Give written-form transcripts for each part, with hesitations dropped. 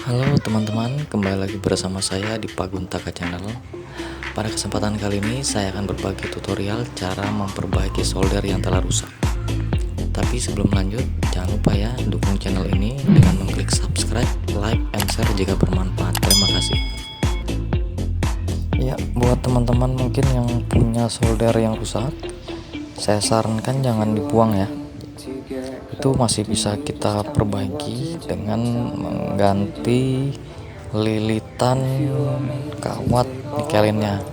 Halo teman-teman, kembali lagi bersama saya di Paguntaka Channel. Pada kesempatan kali ini saya akan berbagi tutorial cara memperbaiki solder yang telah rusak. Tapi sebelum lanjut, jangan lupa ya dukung channel ini dengan mengklik subscribe, like, and share jika bermanfaat. Terima kasih. Ya, buat teman-teman mungkin yang punya solder yang rusak, saya sarankan jangan dibuang ya. Itu masih bisa kita perbaiki dengan mengganti lilitan kawat nikelinnya.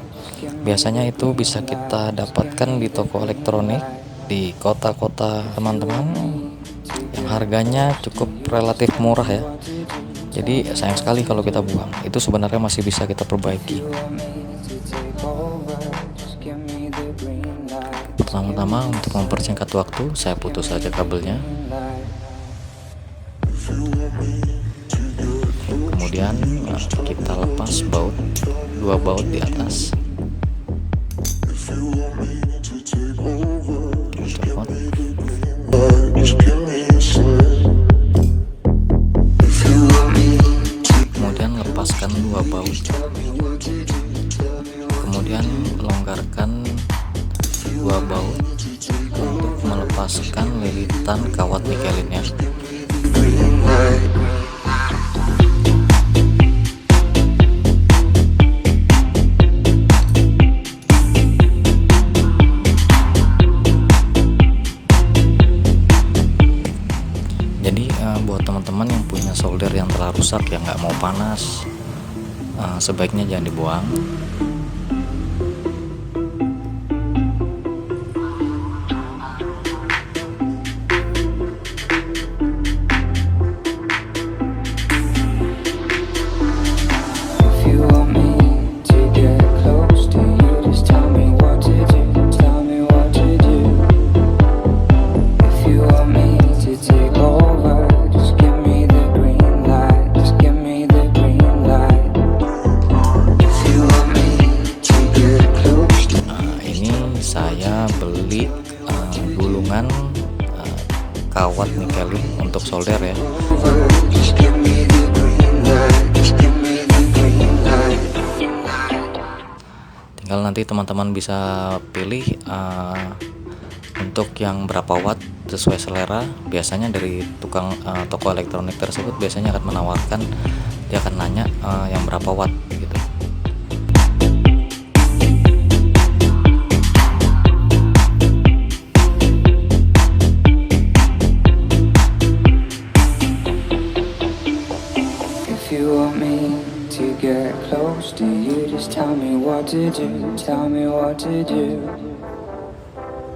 Biasanya itu bisa kita dapatkan di toko elektronik di kota-kota teman-teman, yang harganya cukup relatif murah ya. Jadi sayang sekali kalau kita buang. Itu sebenarnya masih bisa kita perbaiki. Pertama-tama untuk mempersingkat waktu, saya putus saja kabelnya. Kemudian kita lepas baut, dua baut di atas. Copot. Kemudian lepaskan dua baut. Kemudian longgarkan dua baut untuk melepaskan lilitan kawat nikelinnya. Jadi buat teman-teman yang punya solder yang telah rusak yang nggak mau panas, sebaiknya jangan dibuang. Saya beli gulungan kawat nikelin untuk solder ya. Tinggal nanti teman-teman bisa pilih untuk yang berapa watt sesuai selera. Biasanya dari tukang toko elektronik tersebut biasanya akan menawarkan, dia akan nanya yang berapa watt gitu. Do you just tell me what to do, tell me what to do.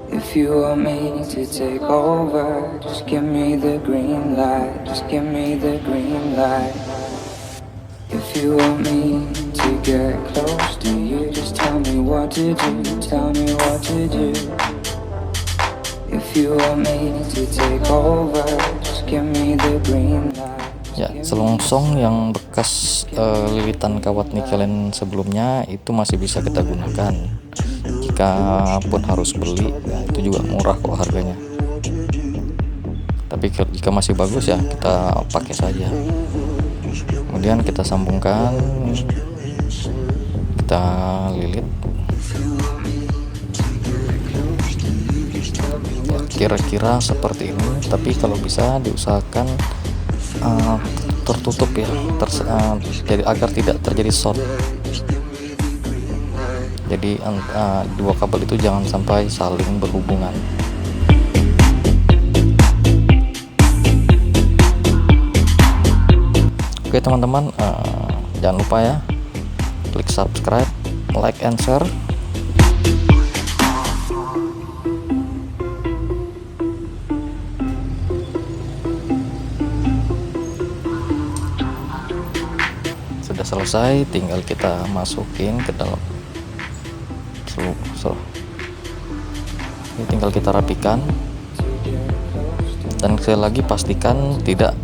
If you want me to take over, just give me the green light, just give me the green light. If you want me to get close, do you just tell me what to do, tell me what to do. If you want me to take over, just give me the green light. Ya, selongsong yang bekas lilitan kawat nikelin sebelumnya itu masih bisa kita gunakan. Jika pun harus beli, ya, itu juga murah kok harganya. Tapi jika masih bagus ya kita pakai saja. Kemudian kita sambungkan, kita lilit. Ya, kira-kira seperti ini. Tapi kalau bisa diusahakan tertutup ya, jadi agar tidak terjadi short. Jadi dua kabel itu jangan sampai saling berhubungan. Oke teman-teman, jangan lupa ya klik subscribe, like, and share. Sudah selesai, tinggal kita masukin ke dalam ini, tinggal kita rapikan, dan sekali lagi pastikan tidak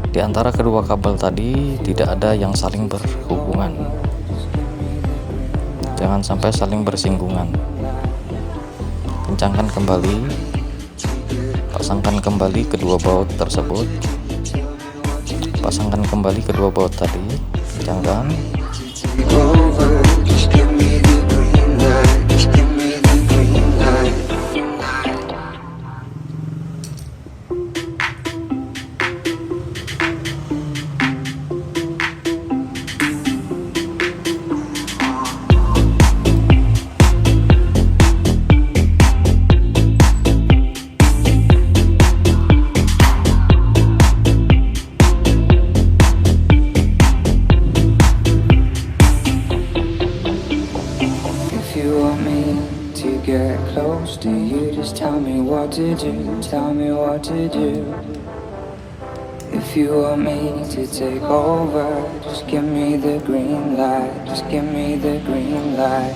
di antara kedua kabel tadi tidak ada yang saling berhubungan, jangan sampai saling bersinggungan. Kencangkan kembali, pasangkan kembali kedua baut tersebut, pasangkan kembali kedua baut tadi, kencangkan. Get close to you, just tell me what to do, tell me what to do. If you want me to take over, just give me the green light, just give me the green light.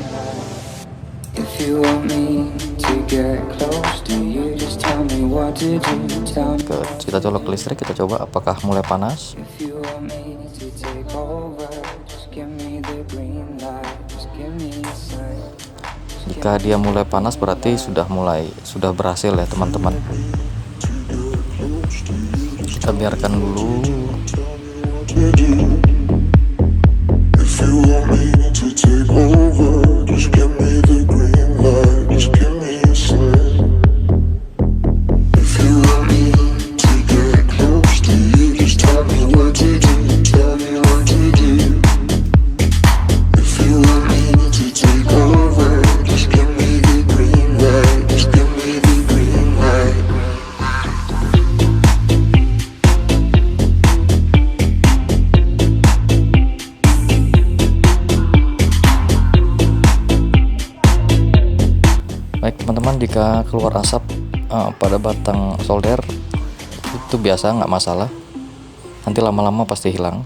If you want me to get close to you, just tell me what to do, tell me. Kita colok listrik, kita coba apakah mulai panas. If you want me to take over, just give me the green light, just give me a sign. Jika dia mulai panas berarti sudah berhasil ya teman-teman. Kita biarkan dulu. Baik teman-teman, jika keluar asap pada batang solder itu biasa, nggak masalah, nanti lama-lama pasti hilang.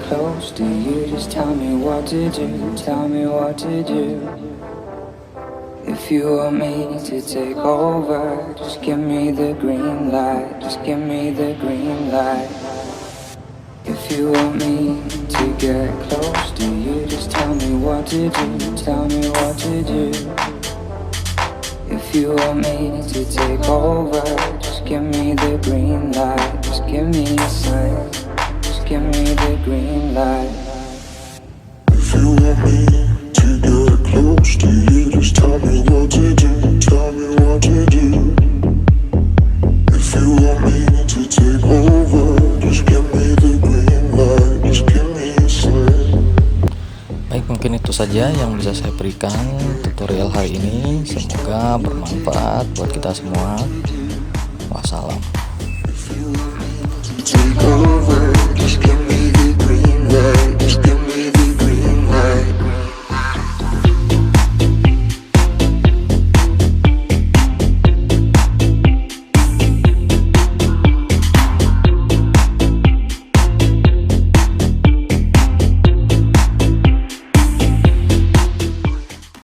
close to you, just tell me what to do, tell me what to do. If you want me to take over, just give me the green light, just give me the green light. If you want me to get close to you, just tell me what to do, tell me what to do. If you want me to take over, just give me the green light, just give me a sign, just give me the green light. If you want me to get close to you, just tell me what to do, tell me what to do. If you want me to take over, just give me the green light, just give me a sign. Baik, mungkin itu saja yang bisa saya berikan tutorial hari ini. Semoga bermanfaat buat kita semua. Wassalam. Take over, just give me the green light.